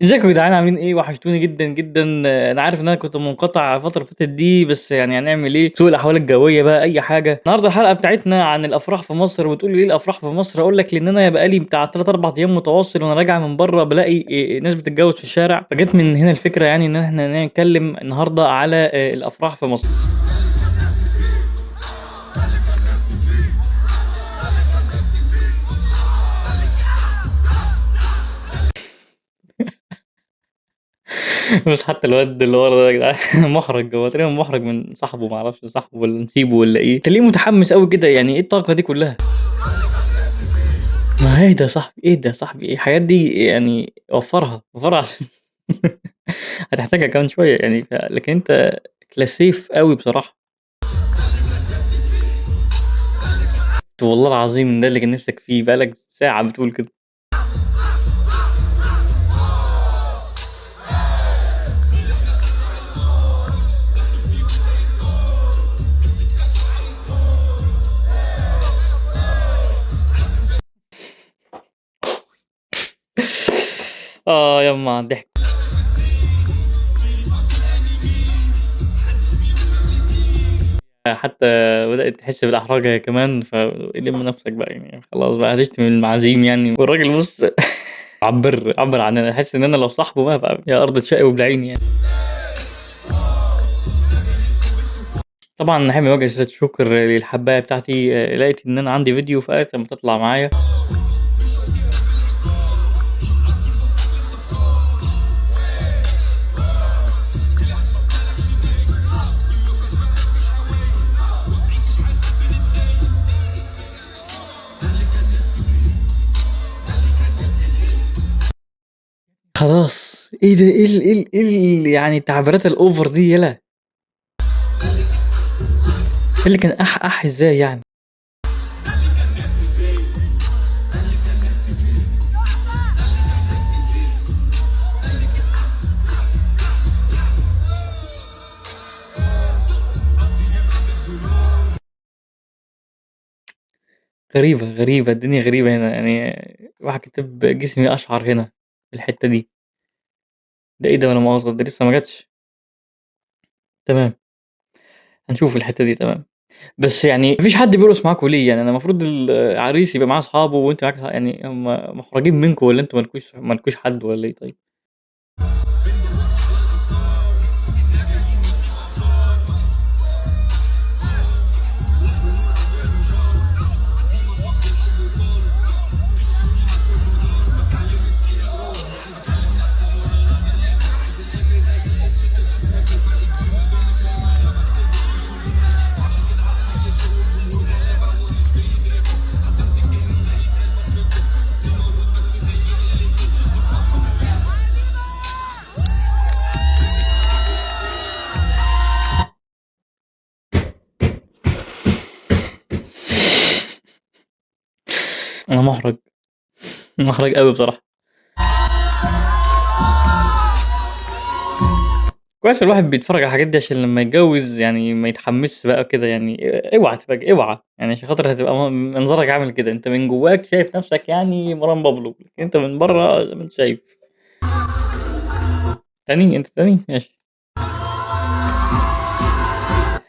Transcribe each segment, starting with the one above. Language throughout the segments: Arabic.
ازيكم يا جدعان عاملين ايه؟ وحشتوني جدا جدا. انا عارف ان انا كنت منقطع الفتره اللي فاتت دي، بس يعني هنعمل ايه؟ سوء الاحوال الجويه بقى، اي حاجه. النهارده الحلقه بتاعتنا عن الافراح في مصر. وتقول لي ايه الافراح في مصر؟ اقول لك لان انا بقالي بتاع 3 4 ايام متواصل وانا راجع من بره بلاقي ناس بتتجوز في الشارع، فجت من هنا الفكره يعني ان احنا نتكلم النهارده على الافراح في مصر. بس حتى الواد اللي ورا ده يا جدعان محرج، هو تقريبا محرج من صاحبه، ما اعرفش صاحبه ولا نسيبه ولا ايه. انت ليه متحمس قوي كده؟ يعني ايه الطاقه دي كلها؟ ما ايه ده يا صاحبي؟ ايه ده يا صاحبي؟ ايه الحاجات دي يعني؟ وفرها عشان هتحتاجها كمان شويه يعني لكن انت كلاسيف قوي بصراحه. والله العظيم ده اللي كان نفسك فيه، بقالك ساعه بتقول كده. اه يما على الضحك. حتى بدأت تحس بالإحراج هي كمان، فلم نفسك بقى يعني، خلاص بقى هتشتم المعازيم يعني. والراجل بص عبر عن، انا حاسس ان انا لو صاحبه بقى يا ارض تشقي وبلعيني يعني. طبعا احب اوجه رسالة شكر للحبايه بتاعتي. لقيت ان انا عندي فيديو فقالت لما تطلع معايا. خلاص ايه ده؟ يعني التعبيرات الاوفر دي يلا؟ ايه اللي كان اح ازاي يعني؟ غريبة الدنيا غريبة هنا يعني. واحد كاتب جسمي اشعر هنا في الحتة دي. ده ايه ده؟ ولا مؤاخذة ده لسه ما جاتش. تمام، هنشوف الحتة دي. تمام. بس يعني مفيش حد بيرقص معاكوا ليه يعني؟ انا المفروض العريس يبقى معاه اصحابه وانت معاك يعني، هم محرجين منكم ولا انتوا مالكوش حد ولا ايه؟ طيب. انا محرج محرج قوي بصراحة. كويس الواحد بيتفرج على الحاجات دي عشان لما يتجوز يعني ما يتحمسش بقى كده يعني. اوعى تبقى اوعى يعني، عشان خاطر هتبقى منظرك عامل كده. انت من جواك شايف نفسك يعني مروان بابلو، لكن انت من بره زي ما انت شايف. تاني انت تاني ماشي.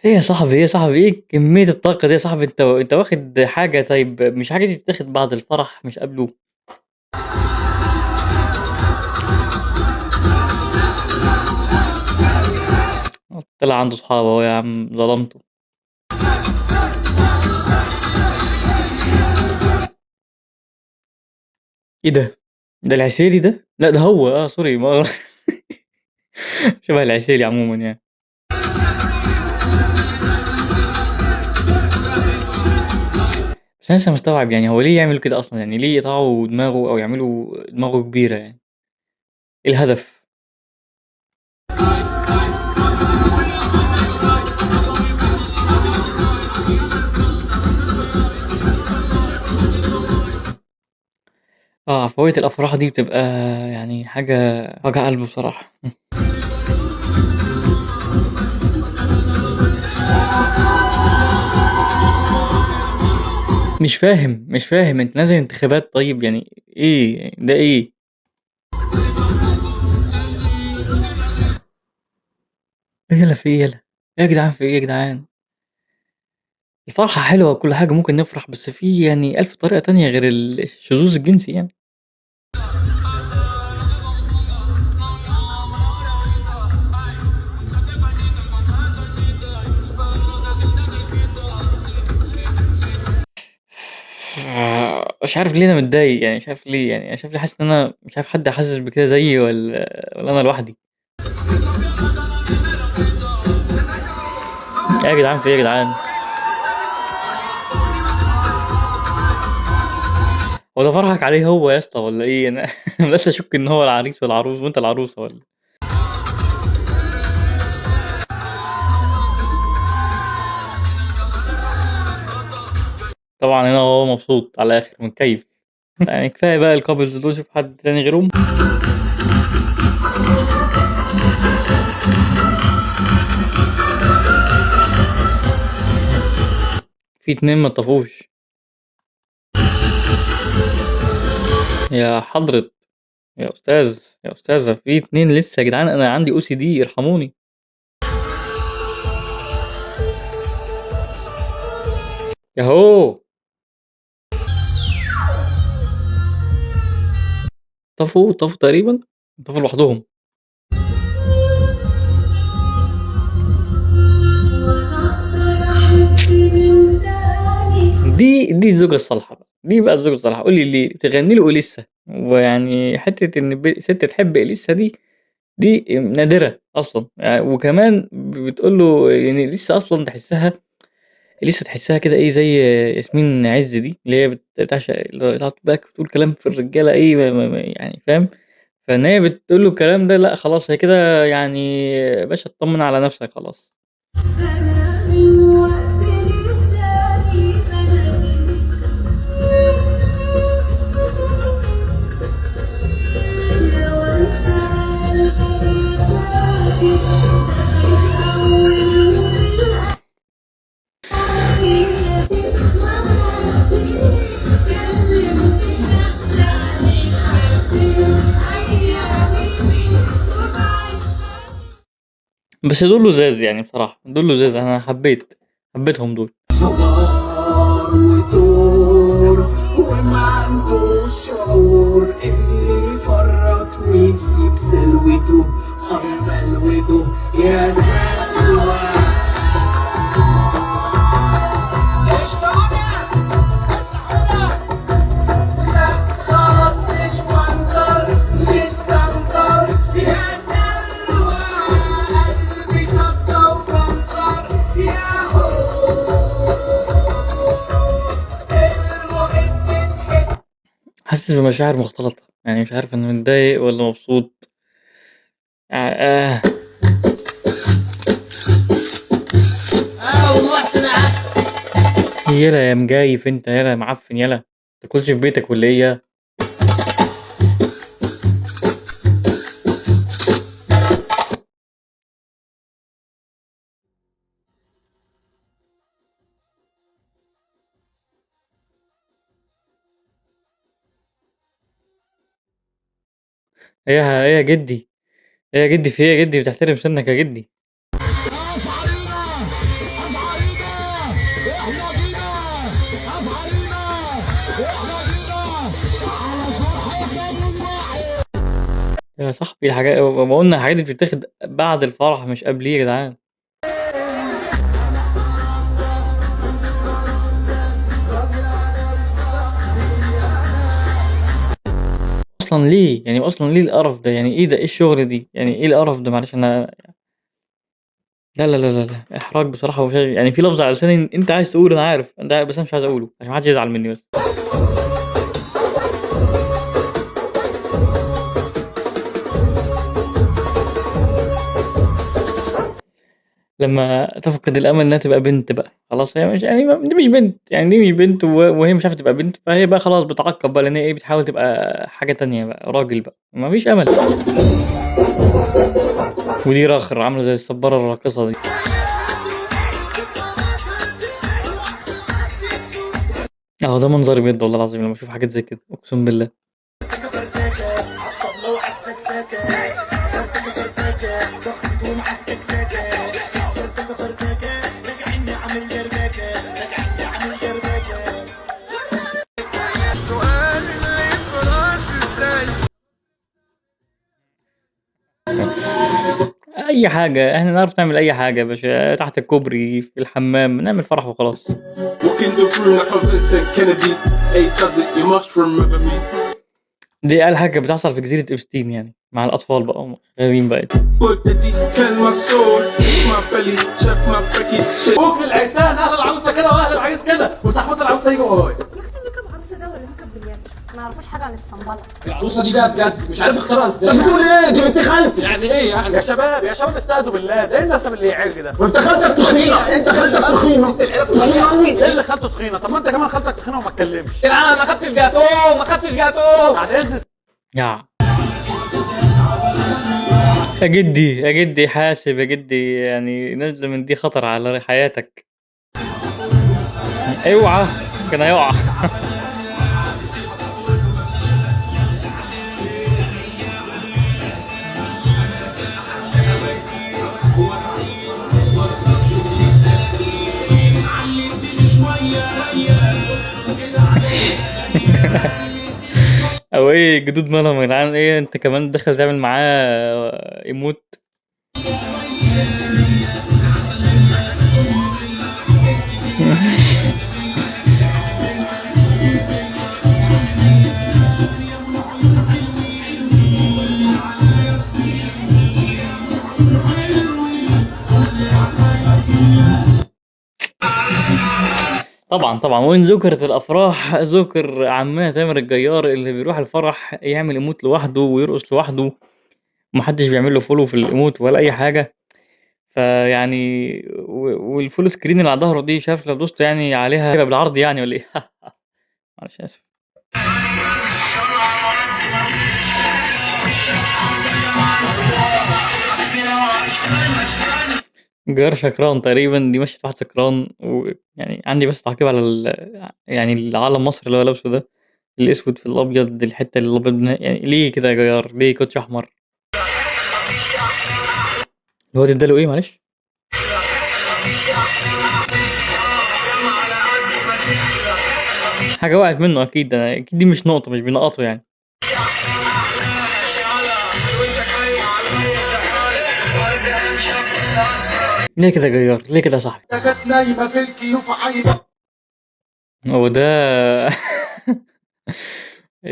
ايه يا صاحبي؟ ايه يا صاحبي؟ ايه كمية الطاقة دي يا صاحبي؟ انت واخد حاجة؟ طيب مش حاجة دي تتاخد بعد الفرح مش قبله؟ طلع عنده صحاب اهو يا عم، ظلمته. ايه ده؟ ده العسيري ده؟ لا ده هو سوري ما شبه العسيري عموما يعني. بس انا لسه مستوعب يعني هو ليه يعمل كده اصلا؟ يعني ليه يقطعوا دماغه او يعملوا دماغه كبيرة يعني؟ ايه الهدف؟ عفوية الافراح دي بتبقى يعني حاجة وجع قلب بصراحة. مش فاهم انت نازل انتخابات؟ طيب يعني ايه ده؟ ايه إيه يلا في إيه يلا؟ إيه يا جدعان في إيه يا جدعان؟ الفرحة حلوة وكل حاجة ممكن نفرح، بس في يعني ألف طريقة تانية غير الشذوذ الجنسي يعني. مش عارف ليه أنا متضايق يعني، مش عارف ليه يعني، مش عارف ليه حاسس إن أنا مش عارف حد حاسس بكده زيي والّا أنا لوحدي. إيه يا جدعان في إيه يا جدعان؟ هو ده فرحك عليه هو يا اسطى والّا إيه؟ أنا بدأت أشُك إن هو العريس والعروس وأنت العروسة والّا. طبعًا هنا هو مبسوط على الآخر متكيّف. يعني كفاية بقى الcouples دول شوف حد تاني غيرهم. في 2 ما اتطفوش. يا حضرة يا أستاذ، يا أستاذة في 2 لسه يا جدعان، أنا عندي OCD ارحموني. ياهو! طفوا تقريبًا، طفوا لوحدهم. دي الزوجة الصالحة بقى، دي بقى الزوجة الصالحة، قُل لي ليه تغني له إليسا، ويعني حتّة إن ست تحب إليسا دي نادرة أصلًا، وكمان بتقول له يعني إليسا أصلًا تحسّها إليسا تحسّها كده إيه زي ياسمين عز دي، اللي هي بتعشق اللي هو تقعد بقى بتقول كلام في الرجالة إيه ما يعني فاهم؟ فإن هي بتقول له الكلام ده لأ خلاص هي كده يعني يا باشا اتطمن على نفسك خلاص. بس دول لُذاذ يعني بصراحة، دول لُذاذ أنا حبيتهم دول. صبار وطول وما عندوش شعور اللي يفرط ويسيب سلوته بلوته يا سلوى. ايش لا خلاص مش منظر نستنظر يا سلوى قلبي صدى وكنظر يا حاسس بمشاعر مختلطة، يعني مش عارف أنا متضايق والّا مبسوط. آه. ومحسن عسل. يالا يا مجايف أنت، يالا يا معفن يالا، ما تاكلش في بيتك والّا إيه يا؟ إيه يا جدي، إيه يا جدي في إيه يا جدي بتحترم سنك يا جدي؟ أشعرينا أشعرينا إحنا جينا أشعرينا إحنا جينا على فرحة من واحد. يا صاحبي ما قُلنا الحاجات دي بتتاخد بعد الفرح مش قبليه يا جدعان. أصلًا ليه؟ يعني أصلًا ليه القرف ده؟ يعني إيه ده، إيه الشغلة دي؟ يعني إيه القرف ده معلش أنا. لا، إحراج بصراحة يعني في لفظ على لساني أنت عايز تقوله أنا عارف، أنت بس أنا مش عايز أقوله عشان ما حدش يزعل منّي بس. لمّا تفقد الأمل إنها تبقى بنت بقى، خلاص هي مش يعني دي مش بنت، يعني دي مش بنت وهي مش عارفة تبقى بنت، فهي بقى خلاص بتعقّب بقى لإن هي إيه، بتحاول تبقى حاجة تانية بقى، راجل بقى، ما فيش أمل. ودي رخر عاملة زي الصبارة الراقصة دي. أهو ده منظري بجد والله العظيم لمّا أشوف حاجات زي كده، أقسم بالله. أي حاجة، إحنا نعرف نعمل أي حاجة يا باشا، تحت الكوبري، في الحمام، نعمل فرح وخلاص. Walking the crew like I'm Vincent Kennedy. Hey, cousin, you must remember me. دي أقل حاجة بتحصل في جزيرة إبستين يعني، مع الأطفال بقى هم غاويين بقى. Bugatti, kill my soul, my belly, chef my Becky. ممكن العرسان اهل العروسه كده واهل العريس كده وصاحبات العروسه يجوا ورايا. يا اختي ميك اب عروسه ده ولا ميك اب بليات؟ ما يعرفوش حاجه عن الصنبله. العروسه دي بقى بجد مش عارف اختارها ازاي. انت بتقول ايه؟ دي بنت خالتي. يعني ايه يعني؟ يا شباب يا شباب استهدوا بالله، ده ايه النسب اللي يعرج ده؟ وانت خالتك تخينه، انت خالتك تخينه. تخينه قوي. ايه اللي خدته تخينه؟ طب ما انت كمان خدتك تخينه وما اتكلمش. انا ما خدتش جاتوه ما خدتش جاتوه. بعد اذن يا جدي يا جدي حاسب يا جدي، يعني نزل من دي خطر على حياتك. اوعى كان هيقع. او ايه جدود مالهم يا جدعان؟ ايه انت كمان دخل تعمل معاه يموت؟ طبعا وإن ذكرت الأفراح ذكر عمنا تامر الجيار اللي بيروح الفرح يعمل ايموت لوحده ويرقص لوحده، ومحدش بيعمل له فولو في الايموت ولا أي حاجة. فيعني والفول سكرين اللي على ظهره دي، شايف لو دوست يعني عليها هيبقى بالعرض يعني ولا ايه؟ معلش آسف. جار شكران تقريبا، دي مشيت واحد سكران. ويعني عندي بس تعقيب على يعني العلم مصر اللي هو لابسه ده، الأسود في الأبيض، الحتة اللي الأبيض يعني ليه كده يا جيار؟ ليه كوتش أحمر؟ الواد اداله إيه معلش؟ حاجة وقعت منه أكيد، أكيد دي مش نقطة، مش بينقطه يعني. ليه كده يا جيار؟ ليه كده يا صاحبي؟ كانت نايمه في الكيوف عايده. هو ده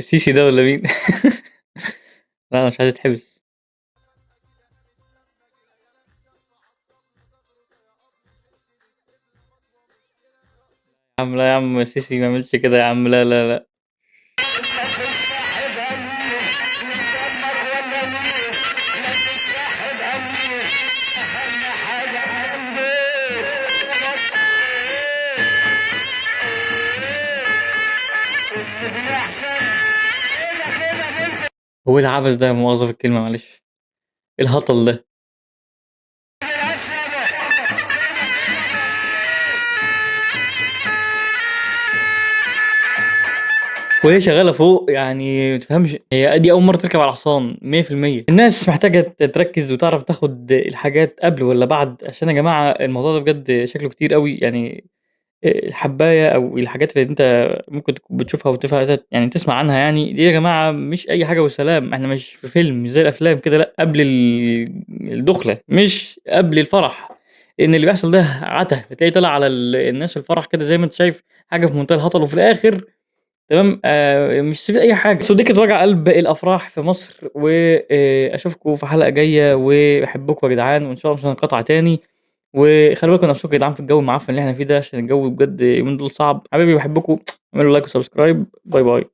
سيسي ده ولا مين؟ لا أنا مش عايز أتحبس. يا عم لا يا عم، سيسي ما يعملش كده يا عم، لا لا لا. هو إيه العبث ده؟ مؤاخذة في الكلمة معلش، إيه الهطل ده؟ وهي شغالة فوق يعني متفهمش، هي دي أول مرة تركب على حصان 100%. الناس محتاجة تركز وتعرف تاخد الحاجات قبل ولا بعد، عشان يا جماعة الموضوع ده بجد شكله كتير قوي يعني. الحباية أو الحاجات اللي أنت ممكن تكون بتشوفها يعني تسمع عنها يعني، دي يا جماعة مش أي حاجة والسلام. إحنا مش في فيلم مش زي الأفلام كده، لأ، قبل الدخلة مش قبل الفرح. لأن اللي بيحصل ده عته، بتلاقي طالع على الناس الفرح كده زي ما أنت شايف، حاجة في منتهى الهطل، وفي الآخر تمام مش سيب أي حاجة. صديقة وجع قلب الأفراح في مصر، وأشوفكم في حلقة جاية، وبحبكم يا جدعان، وإن شاء الله مش هنقطع تاني. وخلوا بالكم من نفسكم يا جدعان في الجو المعفن اللي احنا فيه ده، عشان الجو بجد اليومين دول صعب. حبايبي بحبكم، اعملوا لايك وسبسكرايب. باي باي.